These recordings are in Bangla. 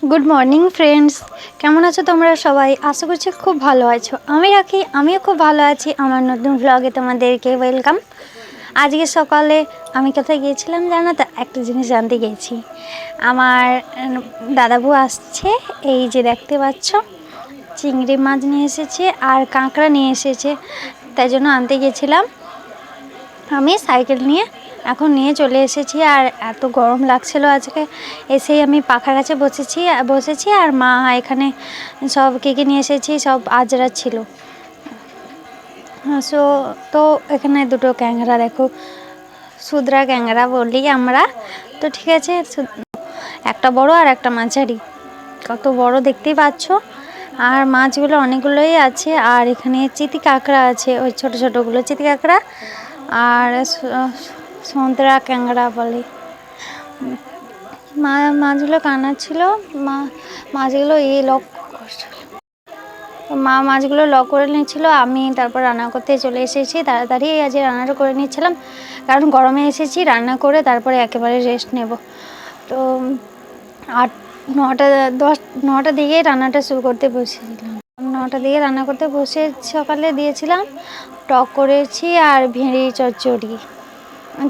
গুড মর্নিং ফ্রেন্ডস, কেমন আছো তোমরা সবাই? আশা করছি খুব ভালো আছো। আমিও খুব ভালো আছি। আমার নতুন ব্লগে তোমাদেরকে ওয়েলকাম। আজকে সকালে আমি কোথায় গিয়েছিলাম জানো তো? একটা জিনিস জানতে গিয়েছি। আমার দাদাবু আসছে, এই যে দেখতে পাচ্ছ চিংড়ি মাছ নিয়ে এসেছে আর কাঁকড়া নিয়ে এসেছে, তাই জন্য আনতে গেছিলাম। আমি সাইকেল নিয়ে এখন নিয়ে চলে এসেছি। আর এত গরম লাগছিল আজকে, এসেই আমি পাখার কাছে বসেছি আর মা এখানে সব কে নিয়ে এসেছি, সব আজরা ছিল। তো এখানে দুটো ক্যাংরা, দেখো সুদ্রা ক্যাংরা বলি আমরা, তো ঠিক আছে, একটা বড় আর একটা মাঝারি। কত বড় দেখতেই পাচ্ছ। আর মাছগুলো অনেকগুলোই আছে। আর এখানে চিতি কাঁকড়া আছে, ওই ছোট ছোটোগুলো চিতি কাঁকড়া, আর সন্ত্রা ক্যাংড়া বলে। মাছগুলো কানা ছিল, মাছগুলো মাছগুলো লক করে নিচ্ছিল। আমি তারপর রান্না করতে চলে এসেছি, তাড়াতাড়ি আজ রান্নাটা করে নিচ্ছিলাম, কারণ গরমে এসেছি। রান্না করে তারপরে একেবারে রেস্ট নেব। তো 9টার দিকে রান্নাটা শুরু করতে বসেছিলাম। 9টার দিকে রান্না করতে বসে সকালে দিয়েছিলাম, টক করেছি আর ভেড়ি চচ্চড়ি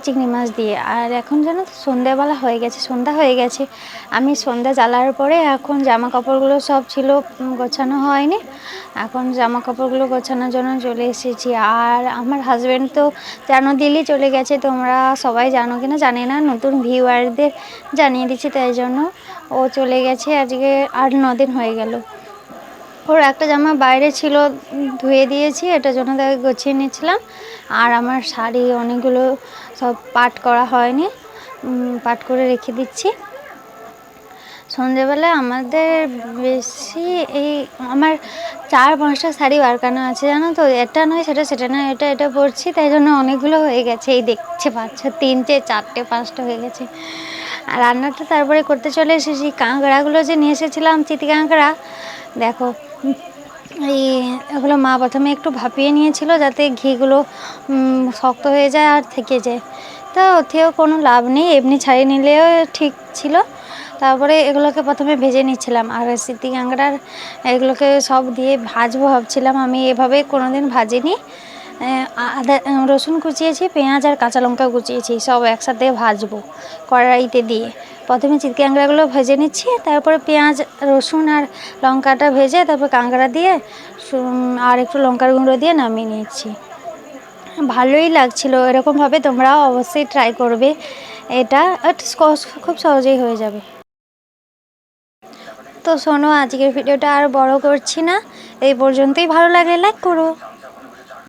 চিংড়ি মাছ দিয়ে। আর এখন যেন সন্ধ্যাবেলা হয়ে গেছে, সন্ধ্যা হয়ে গেছে। আমি সন্ধ্যা জ্বালার পরে এখন জামা কাপড়গুলো সব ছিল, গোছানো হয়নি। এখন জামা কাপড়গুলো গোছানোর জন্য চলে এসেছি। আর আমার হাজব্যান্ড তো জানো দিল্লি চলে গেছে, তোমরা সবাই জানো কিনা জানি না, নতুন ভিউয়ারদের জানিয়ে দিচ্ছি। তাই জন্য ও চলে গেছে আজকে 8-9 দিন হয়ে গেল। ওর একটা জামা বাইরে ছিল, ধুয়ে দিয়েছি, এটার জন্য তাকে গুছিয়ে নিচ্ছিলাম। আর আমার শাড়ি অনেকগুলো সব পাট করা হয়নি, পাট করে রেখে দিচ্ছি। সন্ধেবেলা আমাদের বেশি আমার 4-5টা শাড়ি বারকানো আছে জানো তো। এটা নয় সেটা নয়, এটা পরছি, তাই জন্য অনেকগুলো হয়ে গেছে। এই দেখতে পাচ্ছ 3টে 4টে 5টা হয়ে গেছে। আর রান্নাটা তারপরে করতে চলে এসেছি। কাঁকড়াগুলো যে নিয়ে এসেছিলাম, চিতি কাঁকড়া, দেখো এগুলো মা প্রথমে একটু ভাপিয়ে নিয়েছিল, যাতে ঘিগুলো শক্ত হয়ে যায় আর থেকে যায়। তো ওতেও কোনো লাভ নেই, এমনি ছাড়িয়ে নিলেও ঠিক ছিল। তারপরে এগুলোকে প্রথমে ভেজে নিচ্ছিলাম। আর চিতি কাঁকড়ার এগুলোকে সব দিয়ে ভাজবো ভাবছিলাম। আমি এভাবে কোনো দিন ভাজিনি। আদা রসুন কুচিয়েছি, পেঁয়াজ আর কাঁচা লঙ্কা কুচিয়েছি, সব একসাথে ভাজবো কড়াইতে দিয়ে। প্রথমে চিংড়ি কাঁকড়াগুলো ভেজে নিচ্ছি, তারপরে পেঁয়াজ রসুন আর লঙ্কাটা ভেজে তারপর কাঁকড়া দিয়ে আর একটু লঙ্কার গুঁড়ো দিয়ে নামিয়ে নিচ্ছি। ভালোই লাগছিল। এরকমভাবে তোমরাও অবশ্যই ট্রাই করবে, এটা খুব সহজেই হয়ে যাবে। তো শোনো, আজকের ভিডিওটা আর বড় করছি না, এই পর্যন্তই। ভালো লাগলে লাইক করো।